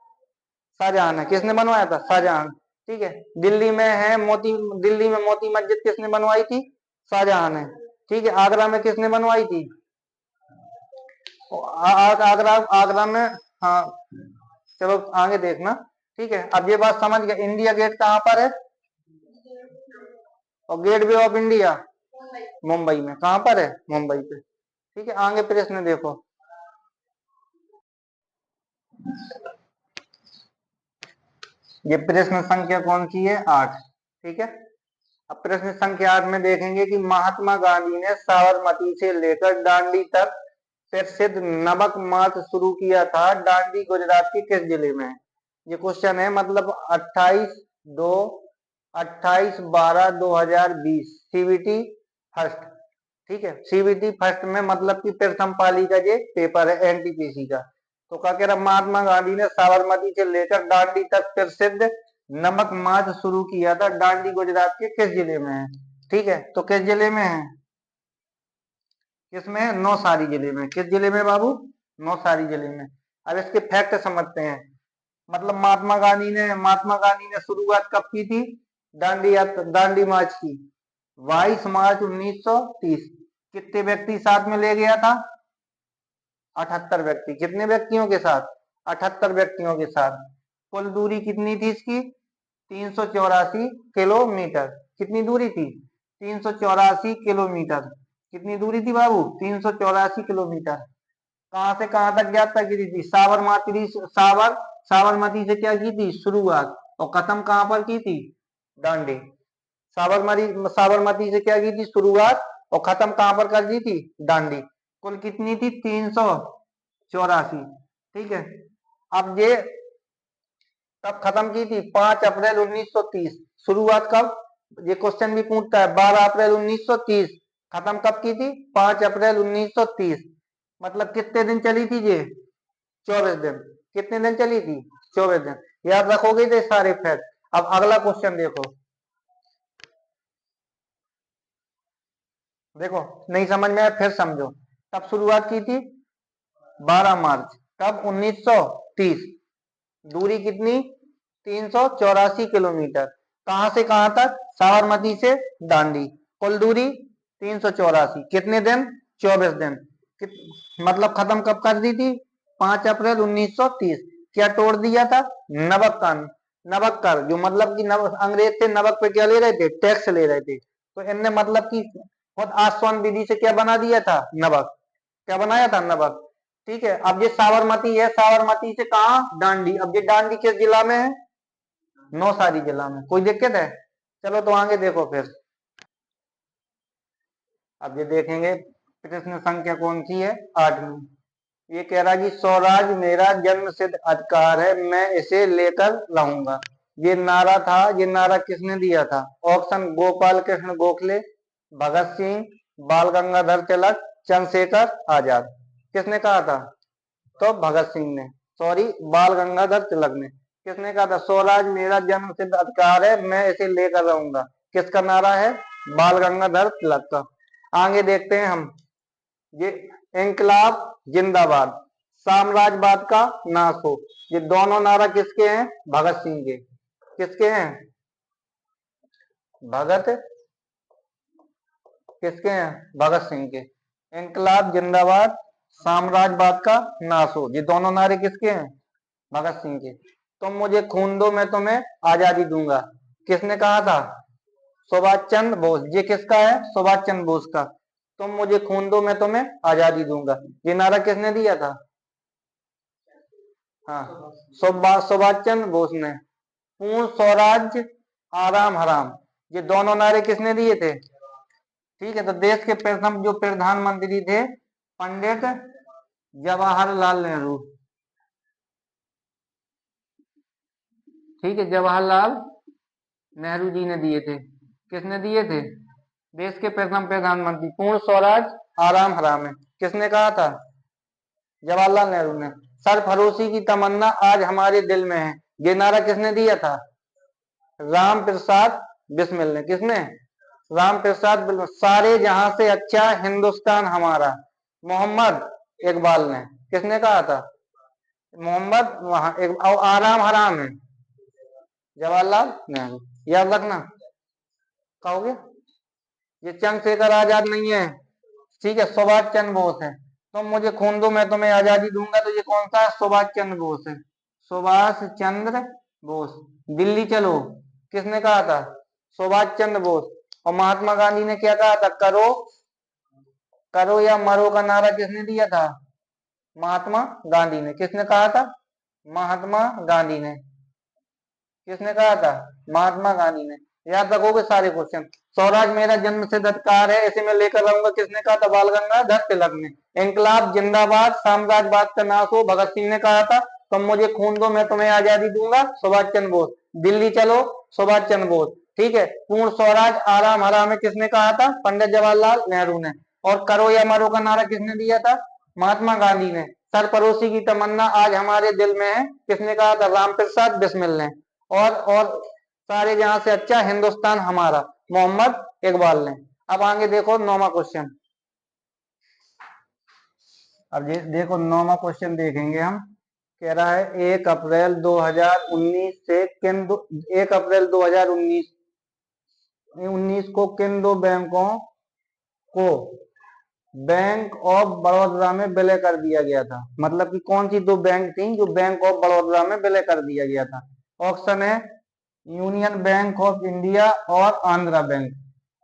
शाहजहां ने। किसने बनवाया था? शाहजहां। ठीक है, दिल्ली में है मोती, दिल्ली में मोती मस्जिद किसने बनवाई थी? शाहजहां ने। ठीक है, आगरा में किसने बनवाई थी? आगरा, आगरा में। हाँ, चलो आगे देखना। ठीक है, अब ये बात समझ गए। इंडिया गेट कहाँ पर है? और गेटवे ऑफ इंडिया मुंबई में। कहाँ पर है? मुंबई पे। ठीक है, आगे प्रश्न देखो। ये प्रश्न संख्या कौन सी है? 8। ठीक है, अब प्रश्न संख्या 8 में देखेंगे कि महात्मा गांधी ने साबरमती से लेकर दांडी तक प्रसिद्ध नमक मार्च शुरू किया था। दांडी गुजरात के किस जिले में है? ये क्वेश्चन है, मतलब 28/12/2020 सीबीटी फर्स्ट। ठीक है, सीबीटी फर्स्ट में मतलब कि प्रथम पाली का ये पेपर है एनटीपीसी का। तो क्या कह रहा? महात्मा गांधी ने साबरमती से लेकर दांडी तक प्रसिद्ध नमक मार्च शुरू किया था। दांडी गुजरात के किस जिले में है? ठीक है, तो किस जिले में है? किसमें? नौसारी जिले में। किस जिले में बाबू? नौसारी जिले में। अब इसके फैक्ट समझते हैं। मतलब महात्मा गांधी ने शुरुआत कब की थी? दांडी मार्च की 22 मार्च 1930। कितने व्यक्ति साथ में ले गया था? 78 व्यक्ति। कितने व्यक्तियों के साथ? 78 व्यक्तियों के साथ। कुल दूरी कितनी थी इसकी? 384 किलोमीटर। कितनी दूरी थी? 384 किलोमीटर। कितनी दूरी थी बाबू? 384 किलोमीटर। कहां से कहां तक यात्रा की थी? साबरमती से क्या की थी? शुरुआत। और खत्म कहां पर की थी? दांडी। साबरमती से क्या की थी? शुरुआत। और खत्म कहां पर कर दी थी? दांडी। कुल कितनी थी? 384। ठीक है, अब ये कब खत्म की थी? 5 अप्रैल 1930। शुरुआत कब? ये क्वेश्चन भी पूछता है। 12 अप्रैल 1930। खत्म कब की थी? 5 अप्रैल 1930। मतलब कितने दिन चली थी ये? 24 दिन। कितने दिन चली थी? 24 दिन। याद रखोगे थे सारे फैक्ट। अब अगला क्वेश्चन देखो। देखो, नहीं समझ में आया फिर समझो। कब शुरुआत की थी? 12 मार्च। कब? 1930। दूरी कितनी? 384 किलोमीटर। कहां से कहां तक? साबरमती से दांडी। कुल दूरी 384। कितने दिन? 24 दिन। मतलब खत्म कब कर दी थी? 5 अप्रैल 1930। क्या तोड़ दिया था? नमक कानून। नमक कर, जो मतलब कि अंग्रेज थे नमक पे क्या ले रहे थे? टैक्स ले रहे थे। तो इनने मतलब कि खुद आसवन विधि से क्या बना दिया था? नमक। क्या बनाया था? नमक। ठीक है, अब ये साबरमती है। साबरमती से कहा? दांडी। अब ये दांडी किस जिला में है? नौसारी जिला में। कोई दिक्कत है? चलो तो आगे देखो फिर। अब ये देखेंगे प्रश्न संख्या कौन सी है? 8वीं। ये कह रहा है कि स्वराज मेरा जन्म सिद्ध अधिकार है, मैं इसे लेकर रहूंगा। ये नारा था, ये नारा किसने दिया था? ऑप्शन: गोपाल कृष्ण गोखले, भगत सिंह, बाल गंगाधर तिलक, चंद्रशेखर आजाद। किसने कहा था? तो भगत सिंह ने। सॉरी, बाल गंगाधर तिलक ने। किसने कहा था? स्वराज मेरा जन्म सिद्ध अधिकार है, मैं इसे लेकर रहूंगा। किसका नारा है? बाल गंगाधर तिलक का। आगे देखते हैं हम। ये इंकलाब जिंदाबाद साम्राज्यवाद का नाश हो। ये दोनों नारा किसके हैं? भगत सिंह के। किसके हैं? भगत किसके हैं? भगत सिंह के। इनकलाब जिंदाबाद, साम्राज्यवाद का नाश हो, ये दोनों नारे किसके हैं? भगत सिंह के। तुम मुझे खून दो मैं तुम्हें आजादी दूंगा, किसने कहा था? सुभाष चंद्र बोस। ये किसका है? सुभाष चंद्र बोस का। तुम मुझे खून दो मैं तुम्हें आजादी दूंगा, ये नारा किसने दिया था? हाँ, सुभाष चंद्र बोस ने। पूर्ण स्वराज, आराम हराम, ये दोनों नारे किसने दिए थे? ठीक है, तो देश के प्रथम जो प्रधानमंत्री थे पंडित जवाहरलाल नेहरू। ठीक है, जवाहरलाल नेहरू जी ने दिए थे। किसने दिए थे? देश के प्रथम प्रधानमंत्री। पूर्ण स्वराज, आराम हराम है, किसने कहा था? जवाहरलाल नेहरू ने। सरफरोशी की तमन्ना आज हमारे दिल में है, ये नारा किसने दिया था? राम प्रसाद बिस्मिल ने। किसने? राम प्रसाद बिस्मिल। सारे जहां से अच्छा हिंदुस्तान हमारा, मोहम्मद इकबाल ने। किसने कहा था? मोहम्मद वहां एक। आराम हराम है, जवाहरलाल नेहरू। याद रखना। कहोगे ये चंद्रशेखर आजाद नहीं है, ठीक है, सुभाष चंद्र बोस है। तुम मुझे खून दो मैं तुम्हें आजादी दूंगा, तो ये कौन सा है? सुभाष चंद्र बोस है। सुभाष चंद्र बोस। दिल्ली चलो, किसने कहा था? सुभाष चंद्र बोस। और महात्मा गांधी ने क्या कहा था? करो करो या मरो का नारा किसने दिया था? महात्मा गांधी ने। किसने कहा था? महात्मा गांधी ने। किसने कहा था? महात्मा गांधी ने। याद रखोगे सारे क्वेश्चन। स्वराज मेरा जन्म सिद्ध अधिकार है, इसे मैं लेकर रहूंगा, किसने कहा था? बाल गंगाधर तिलक ने। इनकलाब जिंदाबाद, साम्राज्यवाद का नाश हो, भगत सिंह ने कहा था। तुम मुझे खून दो मैं तुम्हें आजादी दूंगा, सुभाष चंद्र बोस। दिल्ली चलो, सुभाष चंद्र बोस। ठीक है, पूर्ण स्वराज, आराम हराम है, किसने कहा था? पंडित जवाहरलाल नेहरू ने। और करो या मरो का नारा किसने दिया था? महात्मा गांधी ने। सरफरोशी की तमन्ना आज हमारे दिल में है, किसने कहा था? राम प्रसाद बिस्मिल ने। और सारे जहां से अच्छा हिंदुस्तान हमारा, मोहम्मद इकबाल ने। अब आगे देखो 9वां क्वेश्चन। अब ये देखो 9वां क्वेश्चन देखेंगे हम। कह रहा है 1 अप्रैल 2019 से 1 अप्रैल 2019 19 को किन दो बैंकों को बैंक ऑफ बड़ौदा में विलय कर दिया गया था? मतलब कि कौन सी दो बैंक थी जो बैंक ऑफ बड़ौदा में विलय कर दिया गया था? ऑप्शन है यूनियन बैंक ऑफ इंडिया और आंध्रा बैंक,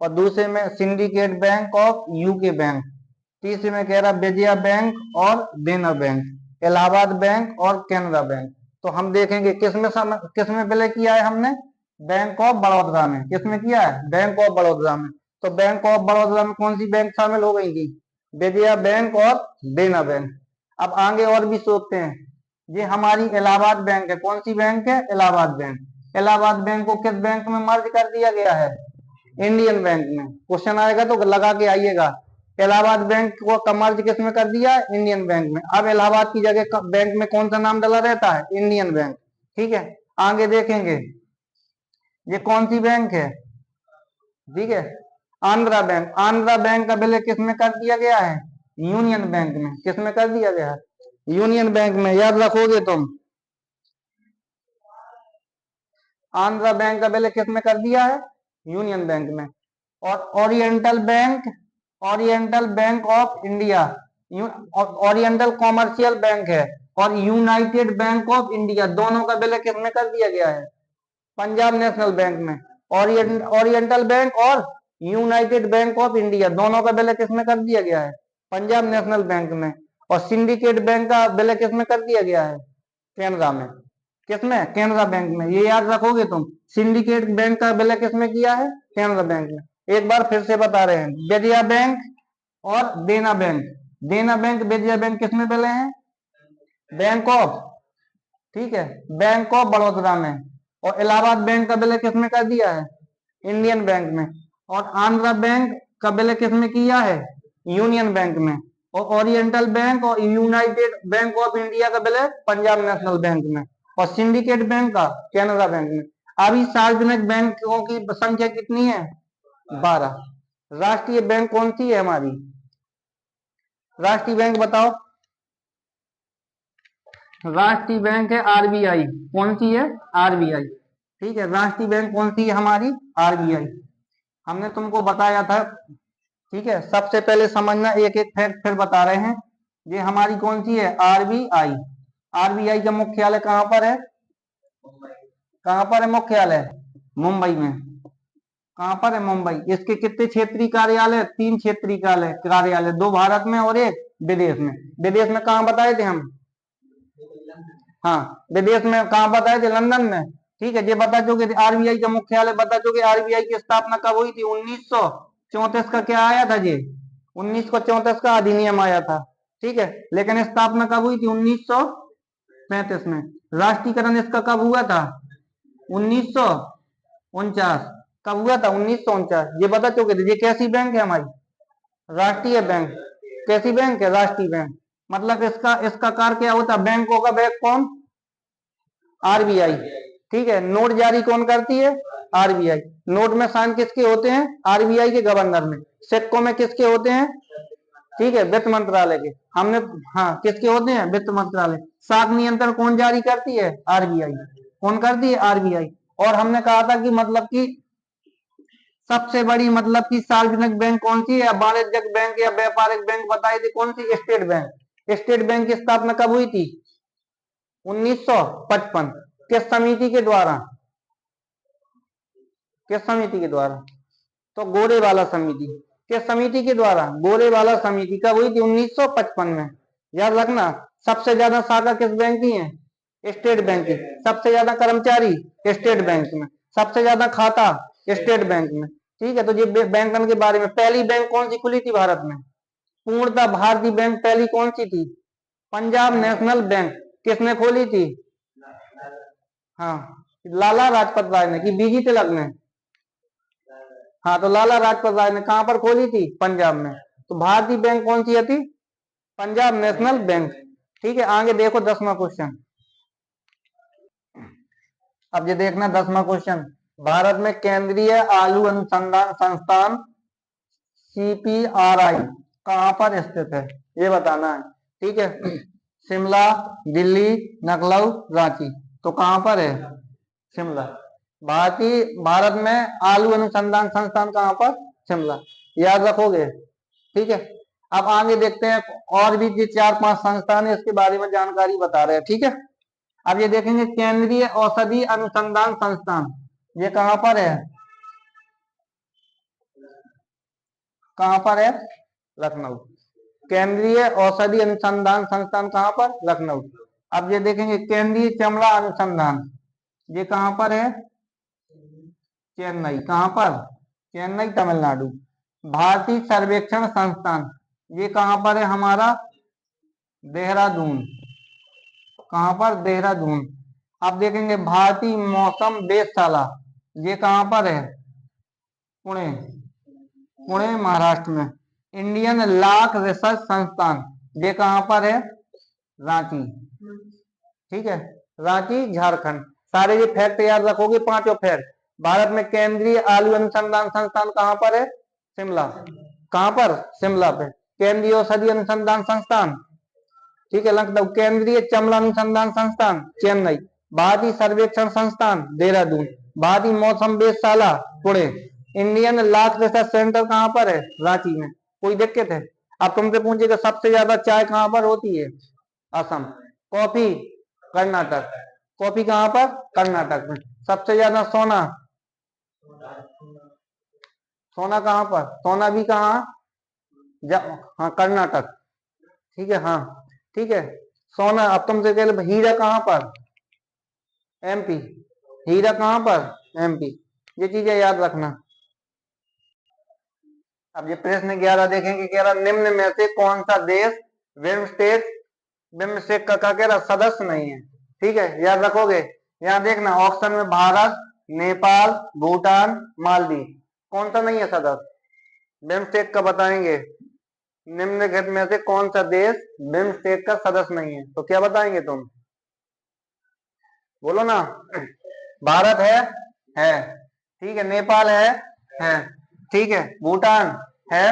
और दूसरे में syndicate bank of UK bank, तीसरे में कह रहा विजया बैंक और देना बैंक, इलाहाबाद बैंक और कैनरा बैंक। तो हम देखेंगे किसमें विलय किया है हमने? बैंक ऑफ बड़ौदा में। किसमें किया है? बैंक ऑफ बड़ौदा में। तो बैंक ऑफ बड़ौदा में कौन सी बैंक शामिल हो गई थी? विजया बैंक और देना बैंक। अब आगे और भी सोचते हैं। ये हमारी इलाहाबाद बैंक है, कौन सी बैंक है? इलाहाबाद बैंक। इलाहाबाद बैंक को किस बैंक में मर्ज कर दिया गया है? इंडियन बैंक में। क्वेश्चन आएगा तो लगा के आइएगा। इलाहाबाद बैंक को का मर्ज किस में कर दिया? इंडियन बैंक में। अब इलाहाबाद की जगह बैंक में कौन सा नाम डला रहता है? Indian bank. ठीक है, आगे देखेंगे ये कौन सी बैंक है? ठीक है, आंध्रा बैंक। आंध्रा बैंक का विलय किस में कर दिया गया है? यूनियन बैंक में। किस में कर दिया गया है? यूनियन बैंक में। याद रखोगे तुम। आंध्रा बैंक का विलय किस में कर दिया है? यूनियन बैंक में। और oriental bank of India, oriental commercial bank है, और यूनाइटेड बैंक ऑफ इंडिया, दोनों का विलय किस में कर दिया गया है? पंजाब नेशनल बैंक में। ओरिएंटल बैंक और यूनाइटेड बैंक ऑफ इंडिया, दोनों का विलय किस में कर दिया गया है? पंजाब नेशनल बैंक में। और सिंडिकेट बैंक का विलय किस में कर दिया गया है? कैनरा में। किसमें? कैनरा बैंक में। ये याद रखोगे तुम। सिंडिकेट बैंक का विलय किसमें किया है? कैनरा बैंक में। एक बार फिर से बता रहे हैं, विजया बैंक और देना बैंक। देना बैंक, विजया बैंक किसमें विलय है? बैंक ऑफ, ठीक है, बैंक ऑफ बड़ौदा में। और इलाहाबाद बैंक का विलय किसमें कर दिया है? इंडियन बैंक में। और आंध्रा बैंक का विलय किसमें किया है? यूनियन बैंक में। और ओरिएंटल बैंक और यूनाइटेड बैंक ऑफ इंडिया का विलय पंजाब नेशनल बैंक में। और सिंडिकेट बैंक का कैनरा बैंक में। अभी सार्वजनिक बैंकों की संख्या कितनी है? 12। राष्ट्रीय बैंक कौन सी है हमारी? राष्ट्रीय बैंक बताओ। राष्ट्रीय बैंक है आरबीआई। कौन सी है? आरबीआई। ठीक है, राष्ट्रीय बैंक कौन सी है हमारी? आरबीआई। हमने तुमको बताया था। ठीक है, सबसे पहले समझना, एक एक फैक्ट फिर बता रहे हैं। ये हमारी कौन सी है? आरबीआई। आरबीआई का मुख्यालय कहाँ पर है? कहाँ पर है मुख्यालय? मुंबई में। कहाँ पर है? मुंबई। इसके कितने क्षेत्रीय कार्यालय? 3 क्षेत्रीय कार्यालय, 2 भारत में और 1 विदेश में। विदेश में कहाँ बताए थे हम? हाँ, विदेश में कहाँ बताए थे? लंदन में। ठीक है, ये बता चुके थे। आरबीआई का मुख्यालय बता चुके। आरबीआई की स्थापना कब हुई थी? 1934 का क्या आया था जी? 1934 का अधिनियम आया था। ठीक है, लेकिन स्थापना कब हुई थी? 1935 में। राष्ट्रीयकरण इसका कब हुआ था? 1949। कब हुआ था? 1949। ये बता चुके थे। ये कैसी बैंक है हमारी? राष्ट्रीय बैंक। कैसी बैंक है? राष्ट्रीय बैंक। मतलब इसका इसका कार्य क्या होता है? बैंकों का बैंक कौन? आरबीआई। ठीक है, नोट जारी कौन करती है? आरबीआई। नोट में साइन किसके होते हैं? आरबीआई के गवर्नर में। सिक्कों में किसके होते हैं? ठीक है, वित्त मंत्रालय के। हमने, हाँ, किसके होते हैं? वित्त मंत्रालय। शाख नियंत्रण कौन जारी करती है? आरबीआई। कौन करती है? आरबीआई। और हमने कहा था कि मतलब कि सबसे बड़ी मतलब कि सार्वजनिक बैंक कौन सी है, या वाणिज्यिक बैंक या व्यापारिक बैंक बताई थी? कौन सी? State Bank. स्टेट बैंक की स्थापना कब हुई थी? 1955। किस समिति के द्वारा? किस समिति के द्वारा? तो गोरेवाला समिति। किस समिति के द्वारा? गोरेवाला समिति। कब हुई थी? 1955 में। याद रखना। सबसे ज्यादा शाखा किस बैंक की है? स्टेट बैंक की। सबसे ज्यादा कर्मचारी? स्टेट बैंक में। सबसे ज्यादा खाता? स्टेट बैंक में। ठीक है, तो ये बैंकन के बारे में। पहली बैंक कौन सी खुली थी भारत में? पूर्णतः भारतीय बैंक पहली कौन सी थी? Punjab national bank. किसने खोली थी? हाँ, लाला लाजपत राय ने कि बीजी तिलक ने? हाँ, तो लाला लाजपत राय ने कहां पर खोली थी? पंजाब में। तो भारतीय बैंक कौन सी थी? Punjab national bank. ठीक है, आगे देखो 10वां क्वेश्चन। अब ये देखना 10वां क्वेश्चन। भारत में केंद्रीय आलू अनुसंधान संस्थान सीपीआरआई कहां पर स्थित है? ये बताना है। ठीक है, शिमला, दिल्ली, लखनऊ, रांची। तो कहां पर है? शिमला। भारत में आलू अनुसंधान संस्थान कहां पर? शिमला। याद रखोगे? ठीक है, अब आगे देखते हैं। और भी जो 4-5 संस्थान है, इसके बारे में जानकारी बता रहे हैं। ठीक है, अब ये देखेंगे केंद्रीय औषधि अनुसंधान संस्थान। ये कहां पर है? कहां पर है? लखनऊ। केंद्रीय औषधि अनुसंधान संस्थान कहां पर? लखनऊ। अब ये देखेंगे केंद्रीय चमड़ा अनुसंधान। ये कहां पर है? चेन्नई। कहां पर? चेन्नई, तमिलनाडु। भारतीय सर्वेक्षण संस्थान। ये कहां पर है हमारा? देहरादून। कहां पर? देहरादून। अब देखेंगे भारतीय मौसम वेधशाला। ये कहां पर है? पुणे। पुणे, महाराष्ट्र में। इंडियन लाख रिसर्च संस्थान। ये कहां पर है? रांची। ठीक है, रांची, झारखंड। सारे ये फैक्ट याद रखोगे, पांचों फैक्ट। भारत में केंद्रीय आलू अनुसंधान संस्थान कहां पर है? शिमला। कहां पर? शिमला पे। केंद्रीय औषधि अनुसंधान संस्थान, ठीक है, लखनऊ। केंद्रीय चमड़ा अनुसंधान संस्थान, चेन्नई। भारतीय सर्वेक्षण संस्थान, देहरादून। भारतीय मौसम वेधशाला, Pune. Indian lac research centre कहां पर है? रांची में। कोई दिक्कत है? अब तुमसे पूछेगा सबसे ज्यादा चाय कहां पर होती है? असम। कॉफी? कर्नाटक। कॉफी कहां पर? कर्नाटक में। सबसे ज्यादा सोना? सोना कहां पर? सोना भी कहां? हाँ, कर्नाटक। ठीक है, हाँ, ठीक है, सोना। अब तुमसे कह लो हीरा कहां पर? एमपी। हीरा कहां पर? एमपी। ये चीजें याद रखना। अब ये प्रश्न 11 देखेंगे। कह रहा निम्न में से कौन सा देश बिम्स्टेक बिम्स्टेक का कह रहा सदस्य नहीं है? ठीक है, याद रखोगे। यहाँ देखना ऑप्शन में भारत, नेपाल, भूटान, मालदीव। कौन सा नहीं है सदस्य? बिम्स्टेक का बताएंगे। निम्नलिखित में से कौन सा देश बिम्स्टेक का सदस्य नहीं है? तो क्या बताएंगे तुम? बोलो ना। भारत है। ठीक है, नेपाल है। ठीक है, भूटान है।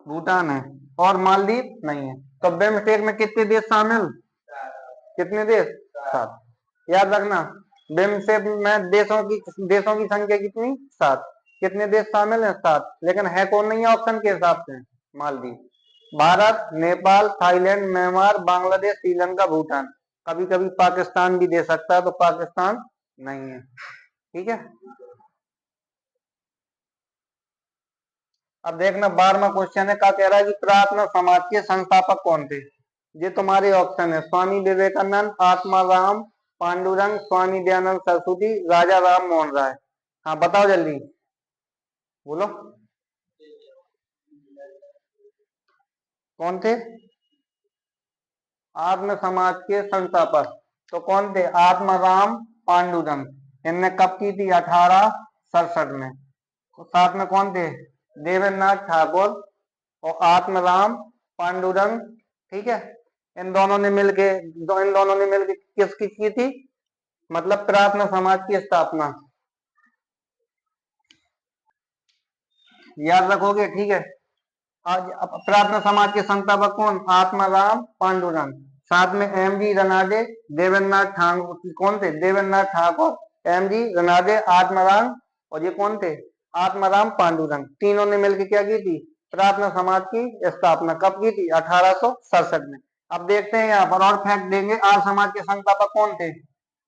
भूटान है। और मालदीव नहीं है। तो बिम्स्टेक में कितने देश शामिल? कितने देश? 7। याद रखना, बिमस्टेक में देशों की संख्या कितनी? 7। कितने देश शामिल हैं? 7। लेकिन है कौन नहीं है ऑप्शन के हिसाब से? मालदीव। Bharat, Nepal, Thailand, Myanmar, Bangladesh, Sri Lanka, Bhutan. कभी कभी पाकिस्तान भी दे सकता है, तो पाकिस्तान नहीं है। ठीक है। अब देखना 12वां क्वेश्चन है, क्या कह रहा है कि प्रार्थना समाज के संस्थापक कौन थे? ये तुम्हारे ऑप्शन है, स्वामी विवेकानंद, आत्मा राम, पांडुरंग, स्वामी दयानंद सरस्वती, राजा राम मोहन राय। हाँ बताओ जल्दी बोलो, कौन थे आत्म समाज के संस्थापक? तो कौन थे? आत्माराम, पांडुरंग। इनने कब की थी? 1867 में। तो साथ में कौन थे? देवेंद्रनाथ ठाकुर और आत्माराम पांडुरंग। ठीक है। इन दोनों ने मिलके किसकी की थी? मतलब प्रार्थना समाज की स्थापना। याद रखोगे? ठीक है। आज प्रार्थना समाज के संस्थापक कौन? आत्माराम पांडुरंग। साथ में एम जी रनाडे, देवेंद्रनाथ ठाकुर। कौन थे? देवेंद्रनाथ ठाकुर, एम जी रनाडे, आत्माराम, और ये कौन थे? आत्माराम पांडुरंग। तीनों ने मिलकर क्या की थी? प्रार्थना समाज की स्थापना कब की थी? 1867 में। अब देखते हैं यहाँ पर और फैक्ट देंगे। आर्य समाज के संस्थापक कौन थे?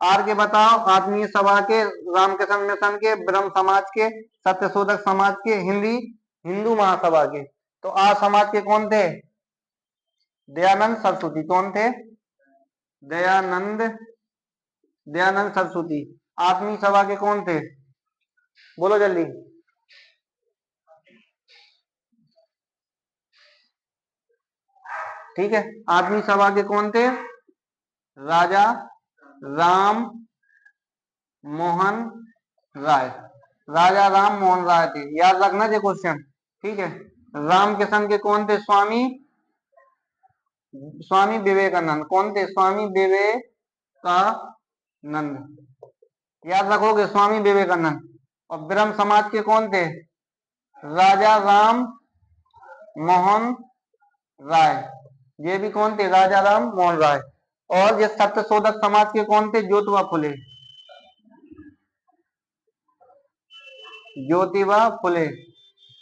आर के बताओ। आत्मीय सभा के, रामकृष्ण मिशन के, ब्रह्म समाज के, सत्यशोधक समाज के, हिंदू महासभा के। तो आर्य समाज के कौन थे? दयानंद सरस्वती। कौन थे? दयानंद दयानंद सरस्वती। आत्मीय सभा के कौन थे? बोलो जल्दी। ठीक है। आत्मीय सभा के कौन थे? राजा राम मोहन राय। राजा राम मोहन राय थे। याद रखना ये क्वेश्चन। ठीक है। रामकृष्ण के कौन थे? स्वामी विवेकानंद। कौन थे? स्वामी विवेकानंद। याद रखोगे? स्वामी विवेकानंद। और ब्रह्म समाज के कौन थे? राजा राम मोहन राय। ये भी कौन थे? राजा राम मोहन राय। और ये सत्यशोधक समाज के कौन थे? ज्योतिबा फुले। ज्योतिबा फुले।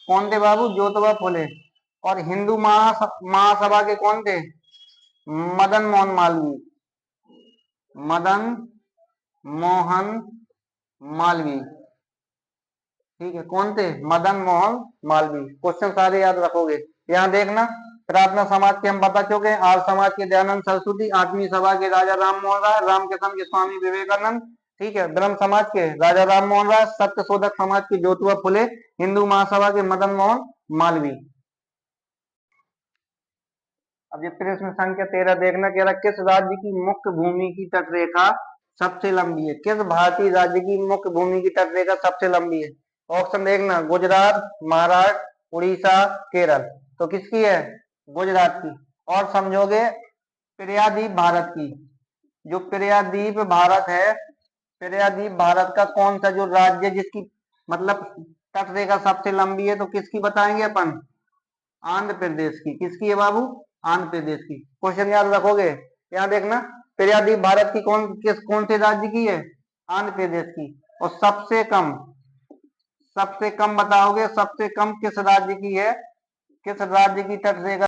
कौन थे बाबू? ज्योतिबा फुले। और हिंदू महासभा के कौन थे? मदन मोहन मालवीय। मदन मोहन मालवीय। ठीक है। कौन थे? मदन मोहन मालवीय। क्वेश्चन सारे याद रखोगे। यहाँ देखना, प्रार्थना समाज के हम बता चुके हैं। आर्य समाज के दयानंद सरस्वती, आत्मीय सभा के राजा राम मोहन राय, रामकृष्ण के स्वामी विवेकानंद। ठीक है। ब्रह्म समाज के राजा राम मोहन राय, सत्यशोधक समाज के ज्योतिबा फुले, हिंदू महासभा के मदन मोहन मालवीय। अब ये प्रश्न संख्या 13 देखना, कह रहा किस राज्य की मुख्य भूमि की तटरेखा सबसे लंबी है? किस भारतीय राज्य की मुख्य भूमि की तटरेखा सबसे लंबी है? ऑप्शन देखना, गुजरात, महाराष्ट्र, उड़ीसा, केरल। तो किसकी है? गुजरात की। और समझोगे प्रायद्वीप भारत की। जो प्रायद्वीप भारत है, प्रायद्वीप भारत का कौन सा जो राज्य जिसकी मतलब तटरेखा सबसे लंबी है, तो किसकी बताएंगे अपन? आंध्र प्रदेश की। किसकी है बाबू? आंध्र प्रदेश की। क्वेश्चन याद रखोगे। यहाँ देखना, प्रायद्वीप भारत की कौन से राज्य की है? आंध्र प्रदेश की। और सबसे कम बताओगे, सबसे कम किस राज्य की है? किस राज्य की तटरेखा